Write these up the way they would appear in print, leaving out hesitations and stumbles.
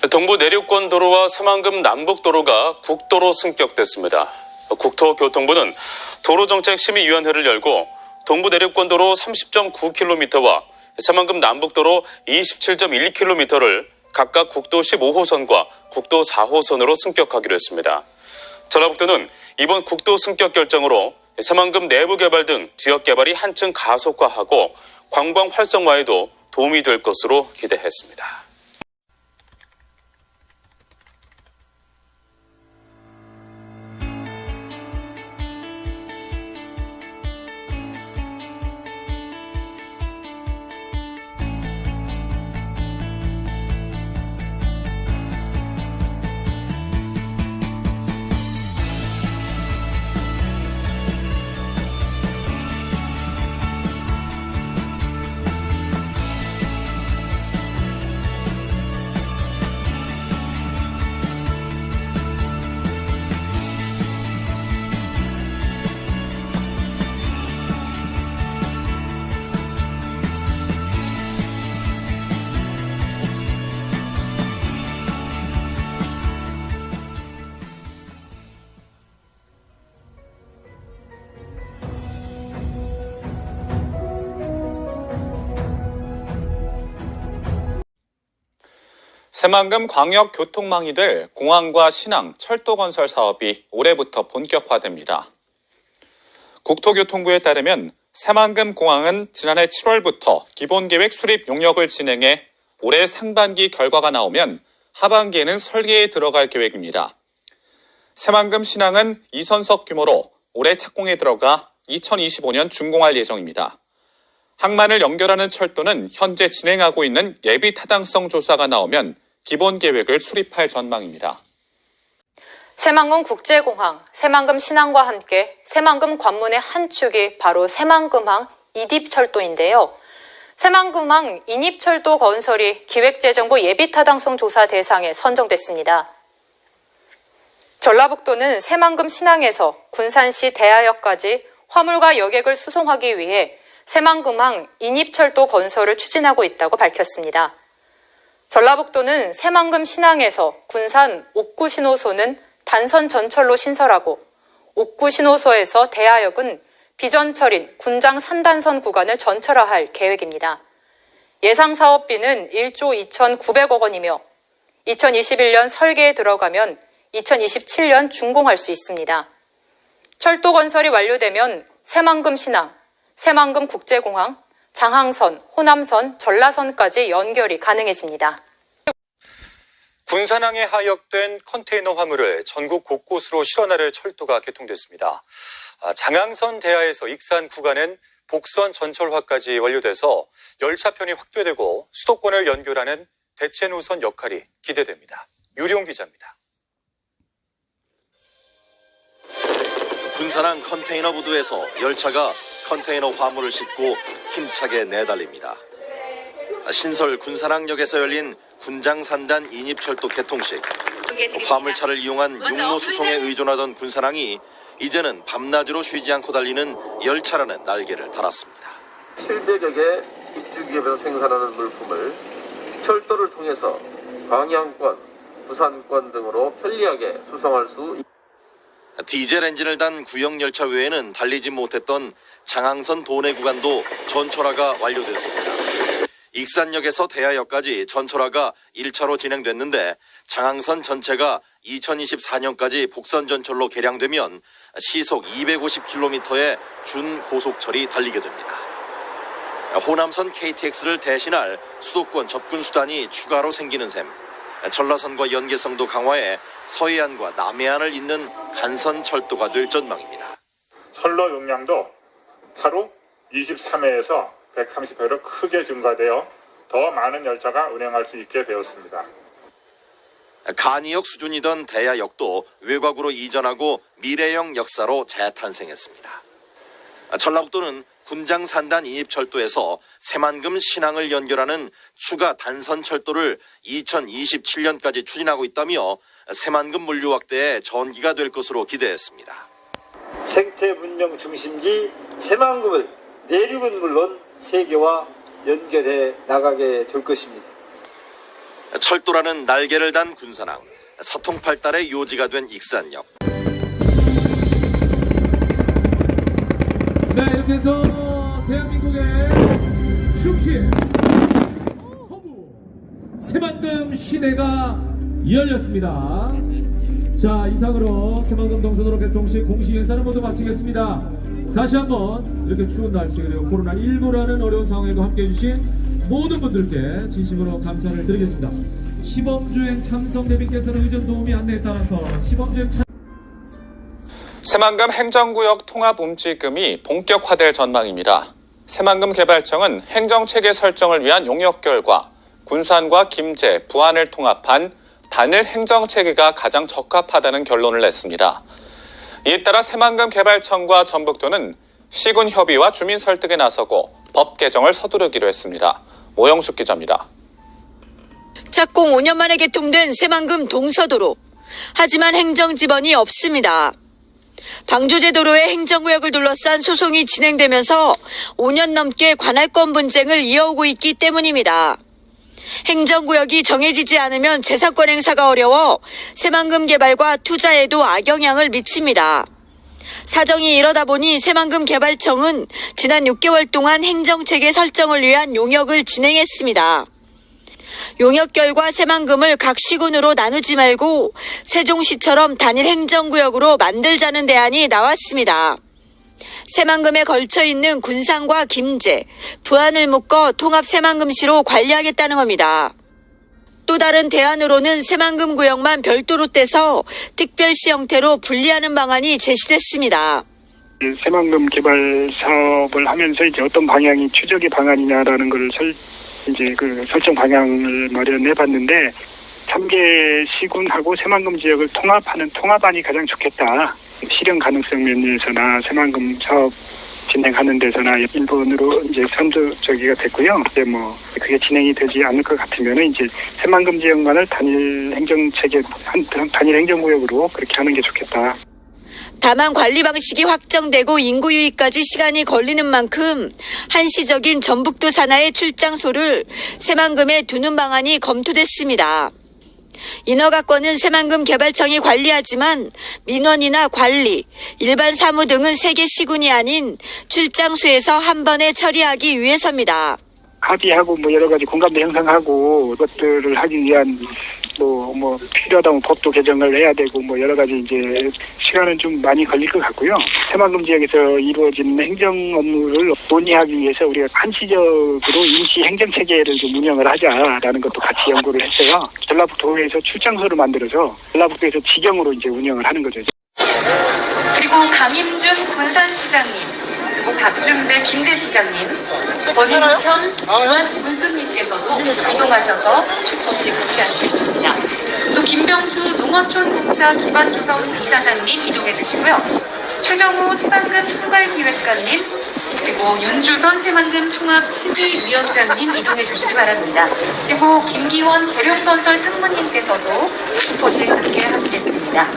동부 내륙권 도로와 새만금 남북도로가 국도로 승격됐습니다. 국토교통부는 도로정책심의위원회를 열고 동부 내륙권 도로 30.9km와 새만금 남북도로 27.1km를 각각 국도 15호선과 국도 4호선으로 승격하기로 했습니다. 전라북도는 이번 국도 승격 결정으로 새만금 내부 개발 등 지역 개발이 한층 가속화하고 관광 활성화에도 도움이 될 것으로 기대했습니다. 새만금 광역 교통망이 될 공항과 신항, 철도 건설 사업이 올해부터 본격화됩니다. 국토교통부에 따르면 새만금 공항은 지난해 7월부터 기본계획 수립 용역을 진행해 올해 상반기 결과가 나오면 하반기에는 설계에 들어갈 계획입니다. 새만금 신항은 2선석 규모로 올해 착공에 들어가 2025년 준공할 예정입니다. 항만을 연결하는 철도는 현재 진행하고 있는 예비 타당성 조사가 나오면 기본 계획을 수립할 전망입니다. 새만금 국제공항, 새만금 신항과 함께 새만금 관문의 한 축이 바로 새만금항 이립철도인데요. 새만금항 인입철도 건설이 기획재정부 예비타당성 조사 대상에 선정됐습니다. 전라북도는 새만금 신항에서 군산시 대하역까지 화물과 여객을 수송하기 위해 새만금항 인입철도 건설을 추진하고 있다고 밝혔습니다. 전라북도는 새만금 신항에서 군산 옥구 신호소는 단선 전철로 신설하고 옥구 신호소에서 대하역은 비전철인 군장 산단선 구간을 전철화할 계획입니다. 예상 사업비는 1조 2,900억 원이며 2021년 설계에 들어가면 2027년 준공할 수 있습니다. 철도 건설이 완료되면 새만금 신항, 새만금 국제공항, 장항선, 호남선, 전라선까지 연결이 가능해집니다. 군산항에 하역된 컨테이너 화물을 전국 곳곳으로 실어나를 철도가 개통됐습니다. 장항선 대하에서 익산 구간은 복선 전철화까지 완료돼서 열차편이 확대되고 수도권을 연결하는 대체 노선 역할이 기대됩니다. 유리용 기자입니다. 군산항 컨테이너 부두에서 열차가 컨테이너 화물을 싣고 힘차게 내달립니다. 신설 군산항역에서 열린 군장산단 인입철도 개통식. 화물차를 이용한 육로 수송에 의존하던 군산항이 이제는 밤낮으로 쉬지 않고 달리는 열차라는 날개를 달았습니다. 700여 개 입주기업에서 생산하는 물품을 철도를 통해서 광양권, 부산권 등으로 편리하게 수송할 수 있습니다. 디젤 엔진을 단 구형 열차 외에는 달리지 못했던 장항선 도내 구간도 전철화가 완료됐습니다. 익산역에서 대하역까지 전철화가 1차로 진행됐는데 장항선 전체가 2024년까지 복선 전철로 개량되면 시속 250km의 준고속철이 달리게 됩니다. 호남선 KTX를 대신할 수도권 접근 수단이 추가로 생기는 셈. 전라선과 연계성도 강화해 서해안과 남해안을 잇는 간선 철도가 될 전망입니다. 선로 용량도 하루 23회에서 130회로 크게 증가되어 더 많은 열차가 운행할 수 있게 되었습니다. 간이역 수준이던 대하역도 외곽으로 이전하고 미래형 역사로 재탄생했습니다. 전라북도는 군장산단 인입철도에서 새만금 신항을 연결하는 추가 단선 철도를 2027년까지 추진하고 있다며 새만금 물류 확대의 전기가 될 것으로 기대했습니다. 생태 문명 중심지 새만금을 내륙은 물론 세계와 연결해 나가게 될 것입니다. 철도라는 날개를 단 군산항, 사통팔달의 요지가 된 익산역. 네, 이렇게 해서 대한민국의 충실 허무 새만금 시내가 열렸습니다. 자, 이상으로 새만금 동서도로 개통식 공식 행사를 모두 마치겠습니다. 다시 한번 이렇게 추운 날씨 그리고 코로나19라는 어려운 상황에도 함께해 주신 모든 분들께 진심으로 감사를 드리겠습니다. 시범주행 참석 대비께서는 의전 도우미 안내에 따라서 시범주행 새만금 행정구역 통합움직임이 본격화될 전망입니다. 새만금 개발청은 행정체계 설정을 위한 용역 결과 군산과 김제, 부안을 통합한 단일 행정체계가 가장 적합하다는 결론을 냈습니다. 이에 따라 새만금 개발청과 전북도는 시군 협의와 주민 설득에 나서고 법 개정을 서두르기로 했습니다. 오영숙 기자입니다. 착공 5년 만에 개통된 새만금 동서도로. 하지만 행정지번이 없습니다. 방조제도로의 행정구역을 둘러싼 소송이 진행되면서 5년 넘게 관할권 분쟁을 이어오고 있기 때문입니다. 행정구역이 정해지지 않으면 재산권 행사가 어려워 새만금 개발과 투자에도 악영향을 미칩니다. 사정이 이러다 보니 새만금 개발청은 지난 6개월 동안 행정체계 설정을 위한 용역을 진행했습니다. 용역 결과 새만금을 각 시군으로 나누지 말고 세종시처럼 단일 행정구역으로 만들자는 대안이 나왔습니다. 새만금에 걸쳐 있는 군산과 김제, 부안을 묶어 통합 새만금시로 관리하겠다는 겁니다. 또 다른 대안으로는 새만금 구역만 별도로 떼서 특별시 형태로 분리하는 방안이 제시됐습니다. 새만금 개발 사업을 하면서 이제 어떤 방향이 최적의 방안이냐라는 걸 설정 방향을 마련해 봤는데 3개 시군하고 새만금 지역을 통합하는 통합안이 가장 좋겠다. 실현 가능성 면에서나 새만금 사업 진행하는 데서나 일본으로 이제 선두적이가 됐고요. 이제 그게 진행이 되지 않을 것 같으면은 이제 새만금 지역만을 단일 행정체계, 단일 행정구역으로 그렇게 하는 게 좋겠다. 다만 관리 방식이 확정되고 인구 유입까지 시간이 걸리는 만큼 한시적인 전북도 산하의 출장소를 새만금에 두는 방안이 검토됐습니다. 인허가권은 새만금 개발청이 관리하지만 민원이나 관리, 일반 사무 등은 3개 시군이 아닌 출장소에서 한 번에 처리하기 위해서입니다. 합의하고 여러 가지 공감대 형성하고 그것들을 하기 위한 필요하다면 법도 개정을 해야 되고 여러 가지 이제 시간은 좀 많이 걸릴 것 같고요. 새만금 지역에서 이루어지는 행정 업무를 논의하기 위해서 우리가 한시적으로 임시 행정 체계를 좀 운영을 하자라는 것도 같이 연구를 했어요. 전라북도에서 출장소를 만들어서 전라북도에서 지경으로 이제 운영을 하는 거죠. 그리고 강임준 군산시장님, 그리고 박준배 김대시장님, 권인현 문수님께서도 이동하셔서 축포식 함께할 수 있습니다. 또 김병수 농어촌공사 기반조성 이사장님 이동해 주시고요. 최정우 새만금 총괄기획관님, 그리고 윤주선 새만금 통합심의위원장님 이동해 주시기 바랍니다. 그리고 김기원 계룡건설 상무님께서도 축포식 함께 하시겠습니다.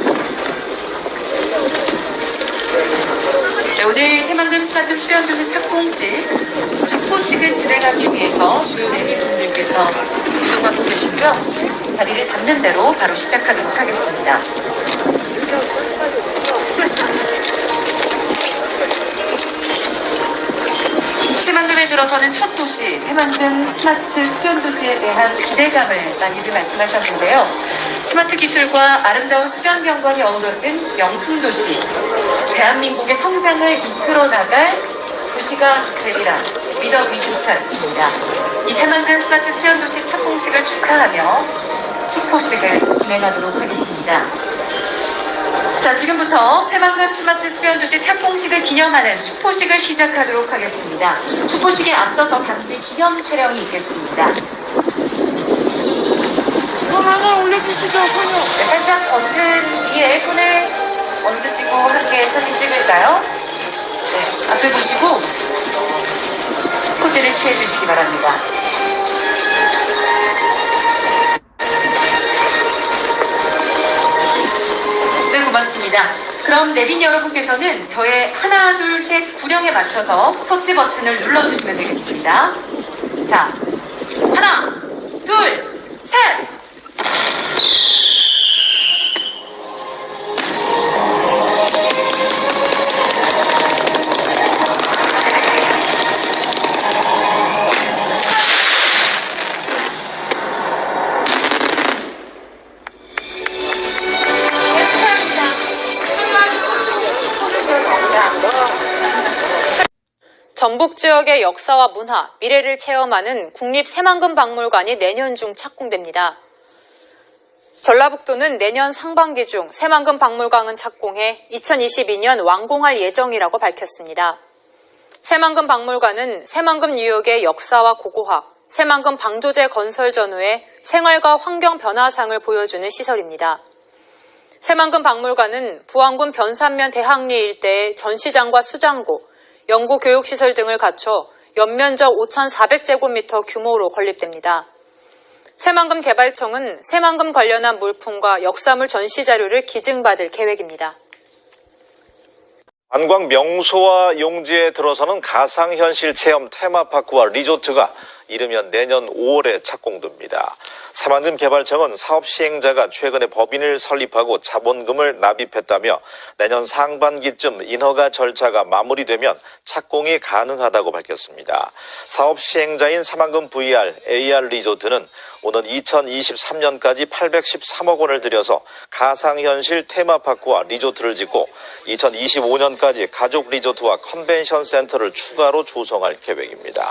네, 오늘 새만금 스마트 수변도시 착공식 축포식을 진행하기 위해서 주요 내빈분들께서 이동하고 계시고요. 자리를 잡는 대로 바로 시작하도록 하겠습니다. 새만금에 들어서는 첫 도시, 새만금 스마트 수변도시에 대한 기대감을 많이들 말씀하셨는데요. 스마트 기술과 아름다운 수변 경관이 어우러진 명품도시, 대한민국의 성장을 이끌어 나갈 도시가 되리라 믿어 의심치 않습니다. 이 새만금 스마트 수변도시 착공식을 축하하며 축포식을 진행하도록 하겠습니다. 자, 지금부터 새만금 스마트 수변도시 착공식을 기념하는 축포식을 시작하도록 하겠습니다. 축포식에 앞서서 잠시 기념 촬영이 있겠습니다. 하나 올려주시죠, 네, 살짝 버튼 위에 손을 얹으시고 함께 사진 찍을까요? 네, 앞을 보시고 포즈를 취해주시기 바랍니다. 네, 고맙습니다. 그럼 내빈 여러분께서는 저의 하나, 둘, 셋 구령에 맞춰서 터치 버튼을 눌러주시면 되겠습니다. 자, 하나, 둘, 산! 전북 지역의 역사와 문화, 미래를 체험하는 국립새만금박물관이 내년 중 착공됩니다. 전라북도는 내년 상반기 중 새만금박물관은 착공해 2022년 완공할 예정이라고 밝혔습니다. 새만금박물관은 새만금 유역의 역사와 고고학, 새만금 방조제 건설 전후의 생활과 환경 변화상을 보여주는 시설입니다. 새만금박물관은 부안군 변산면 대학리 일대의 전시장과 수장고, 연구교육시설 등을 갖춰 연면적 5,400제곱미터 규모로 건립됩니다. 새만금개발청은 새만금 관련한 물품과 역사물 전시 자료를 기증받을 계획입니다. 관광 명소와 용지에 들어서는 가상현실 체험 테마파크와 리조트가 이르면 내년 5월에 착공됩니다. 새만금개발청은 사업 시행자가 최근에 법인을 설립하고 자본금을 납입했다며 내년 상반기쯤 인허가 절차가 마무리되면 착공이 가능하다고 밝혔습니다. 사업 시행자인 새만금 VR, AR 리조트는 오는 2023년까지 813억 원을 들여서 가상현실 테마파크와 리조트를 짓고 2025년까지 가족 리조트와 컨벤션 센터를 추가로 조성할 계획입니다.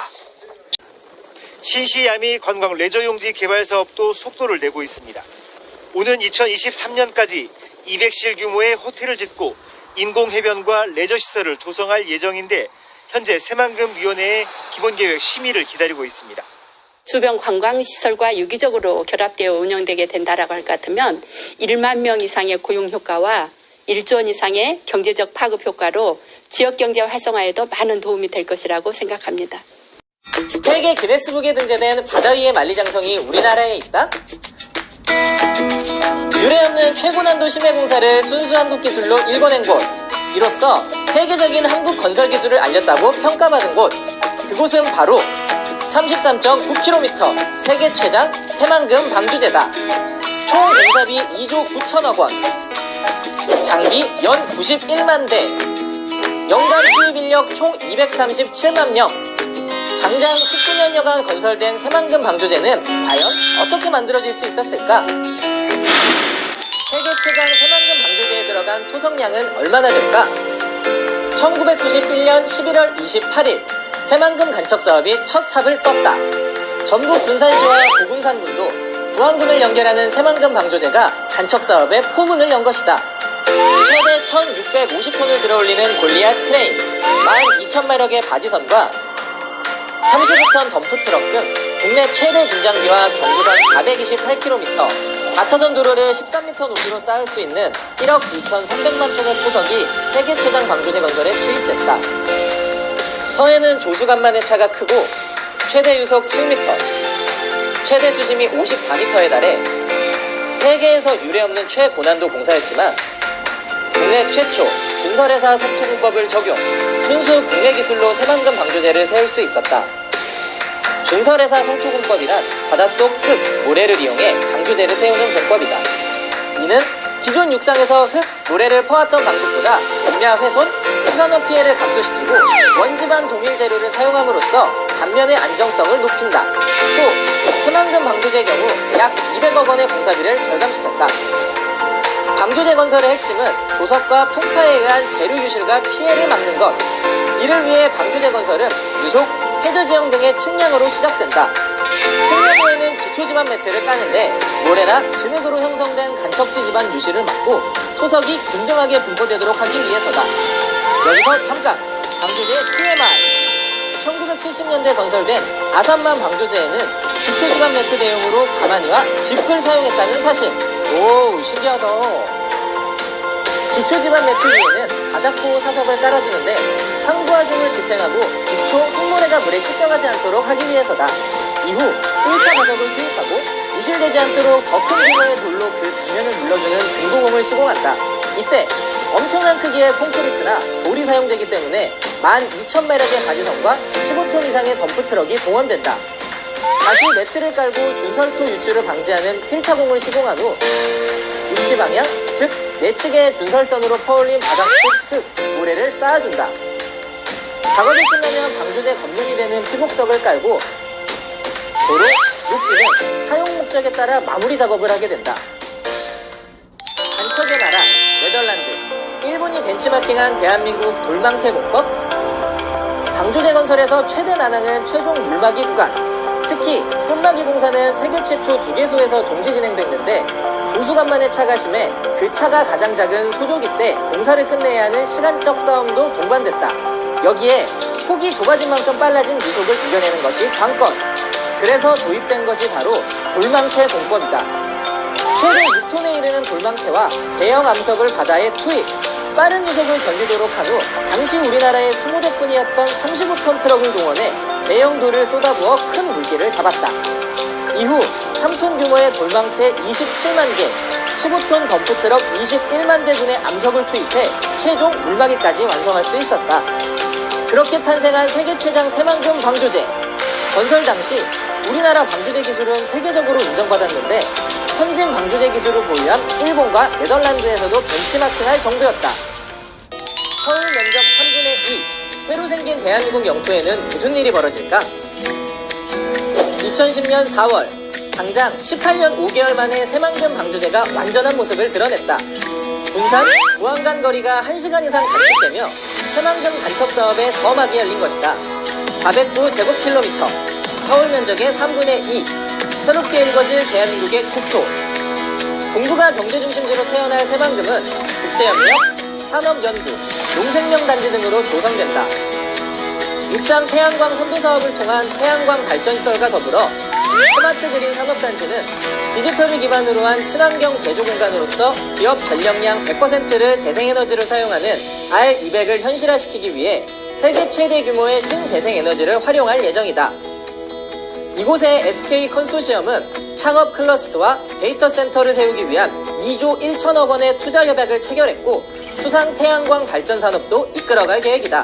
신시야미 관광 레저용지 개발 사업도 속도를 내고 있습니다. 오는 2023년까지 200실 규모의 호텔을 짓고 인공해변과 레저시설을 조성할 예정인데 현재 새만금위원회의 기본계획 심의를 기다리고 있습니다. 주변 관광시설과 유기적으로 결합되어 운영되게 된다라고 할 것 같으면 1만 명 이상의 고용 효과와 1조 원 이상의 경제적 파급 효과로 지역경제 활성화에도 많은 도움이 될 것이라고 생각합니다. 세계 기네스북에 등재된 바다 위의 만리장성이 우리나라에 있다? 유례없는 최고난도 심해공사를 순수 한국 기술로 일궈낸 곳, 이로써 세계적인 한국 건설 기술을 알렸다고 평가받은 곳, 그곳은 바로 33.9km 세계 최장 새만금 방주제다. 총 공사비 2조 9천억 원, 장비 연 91만 대, 연간 투입 인력 총 237만 명. 장장 19년여간 건설된 새만금 방조제는 과연 어떻게 만들어질 수 있었을까? 세계 최강 새만금 방조제에 들어간 토성량은 얼마나 될까? 1991년 11월 28일 새만금 간척 사업이 첫 삽을 떴다. 전북 군산시와 고군산군도 부안군을 연결하는 새만금 방조제가 간척 사업의 포문을 연 것이다. 최대 1,650톤을 들어올리는 골리앗 크레인, 12,000마력의 바지선과 35톤 덤프트럭 등 국내 최대 중장비와 경부선 428km, 4차선 도로를 13m 높이로 쌓을 수 있는 1억 2,300만 톤의 토석이 세계 최장 방조제 건설에 투입됐다. 서해는 조수간만의 차가 크고 최대 유속 7m, 최대 수심이 54m에 달해 세계에서 유례없는 최고난도 공사였지만 국내 최초 준설회사 석토공법을 적용, 순수 국내 기술로 새만금 방조제를 세울 수 있었다. 준설회사 성토공법이란 바닷속 흙, 모래를 이용해 방조제를 세우는 공법이다. 이는 기존 육상에서 흙, 모래를 퍼왔던 방식보다 공야 훼손, 수산업 피해를 감소시키고 원지반 동일 재료를 사용함으로써 단면의 안정성을 높인다. 또 새만금 방조제 경우 약 200억 원의 공사비를 절감시켰다. 방조제 건설의 핵심은 조석과 풍파에 의한 재료 유실과 피해를 막는 것. 이를 위해 방조제 건설은 유속, 해저지형 등의 측량으로 시작된다. 측량 후에는 기초지반 매트를 까는데 모래나 진흙으로 형성된 간척지 지반 유실을 막고 토석이 균등하게 분포되도록 하기 위해서다. 여기서 잠깐! 방조제의 TMI! 1970년대 건설된 아산만 방조제에는 기초지반 매트 대용으로 가마니와 짚을 사용했다는 사실. 오, 신기하다. 기초지반 매트 위에는 바닥보호 사석을 깔아주는데 상부하중을 지탱하고 기초 흙모래가 물에 찢겨가지 않도록 하기 위해서다. 이후 1차 가석을 투입하고 유실되지 않도록 더 큰 규모의 돌로 그 뒷면을 눌러주는 금고공을 시공한다. 이때 엄청난 크기의 콘크리트나 돌이 사용되기 때문에 12,000마력의 바지선과 15톤 이상의 덤프트럭이 동원된다. 다시 네트를 깔고 준설토 유출을 방지하는 필타공을 시공한 후 육지 방향, 즉 내측의 준설선으로 퍼올린 바닥 흙, 모래를 쌓아준다. 작업이 끝나면 방조제 검문이 되는 피복석을 깔고 도로, 육지는 사용 목적에 따라 마무리 작업을 하게 된다. 간척의 나라, 네덜란드. 일본이 벤치마킹한 대한민국 돌망태 공법. 방조제 건설에서 최대 난항은 최종 물막이 구간. 특히 끝막이 공사는 세계 최초 2개소에서 동시 진행됐는데 조수간만의 차가 심해 그 차가 가장 작은 소조기 때 공사를 끝내야 하는 시간적 싸움도 동반됐다. 여기에 폭이 좁아진 만큼 빨라진 유속을 이겨내는 것이 관건. 그래서 도입된 것이 바로 돌망태 공법이다. 최대 6톤에 이르는 돌망태와 대형 암석을 바다에 투입. 빠른 유속을 견디도록 한 후 당시 우리나라의 20대뿐이었던 35톤 트럭을 동원해 대형 돌을 쏟아부어 큰 물기를 잡았다. 이후 3톤 규모의 돌망태 27만 개, 15톤 덤프트럭 21만 대분의 암석을 투입해 최종 물막이까지 완성할 수 있었다. 그렇게 탄생한 세계 최장 새만금 방조제. 건설 당시 우리나라 방조제 기술은 세계적으로 인정받았는데 선진 방조제 기술을 보유한 일본과 네덜란드에서도 벤치마킹할 정도였다. 서울 면적 3분의 2, 새로 생긴 대한민국 영토에는 무슨 일이 벌어질까? 2010년 4월, 장장 18년 5개월 만에 새만금 방조제가 완전한 모습을 드러냈다. 군산, 부안 간 거리가 1시간 이상 단축되며 새만금 간척 사업의 서막이 열린 것이다. 409제곱킬로미터, 서울 면적의 3분의 2, 새롭게 일궈질 대한민국의 국토. 동부가 경제중심지로 태어날 새만금은 국제협력, 산업연구, 농생명단지 등으로 조성된다. 육상 태양광 선도 사업을 통한 태양광 발전시설과 더불어 스마트 그린 산업단지는 디지털을 기반으로 한 친환경 제조 공간으로서 기업 전력량 100%를 재생에너지로 사용하는 R200을 현실화시키기 위해 세계 최대 규모의 신재생에너지를 활용할 예정이다. 이곳의 SK 컨소시엄은 창업 클러스터와 데이터 센터를 세우기 위한 2조 1천억 원의 투자 협약을 체결했고 수상 태양광 발전 산업도 이끌어갈 계획이다.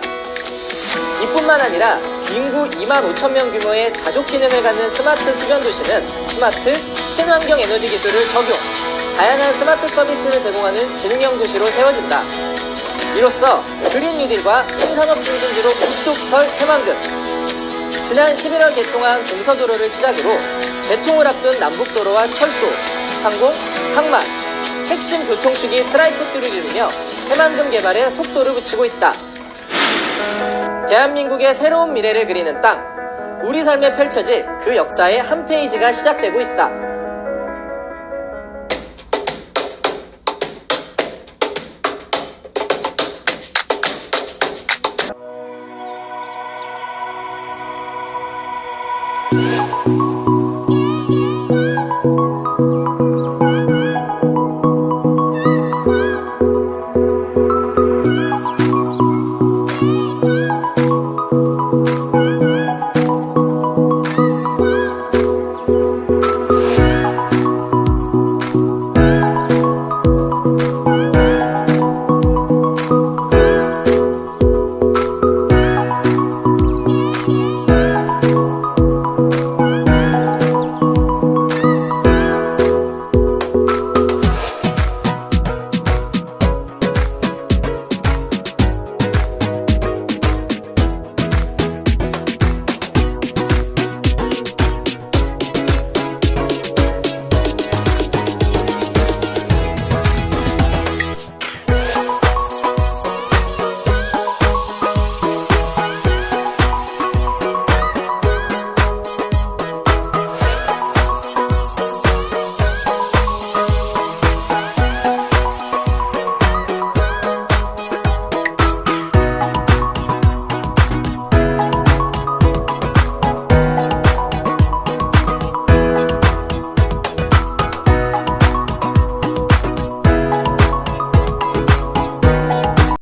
이뿐만 아니라 인구 2만 5천 명 규모의 자족 기능을 갖는 스마트 수변 도시는 스마트 친환경 에너지 기술을 적용, 다양한 스마트 서비스를 제공하는 지능형 도시로 세워진다. 이로써 그린 뉴딜과 신산업 중심지로 우뚝 설 새만금. 지난 11월 개통한 동서도로를 시작으로 개통을 앞둔 남북도로와 철도, 항공, 항만, 핵심 교통축이 트라이포트를 이루며 새만금 개발에 속도를 붙이고 있다. 대한민국의 새로운 미래를 그리는 땅, 우리 삶에 펼쳐질 그 역사의 한 페이지가 시작되고 있다.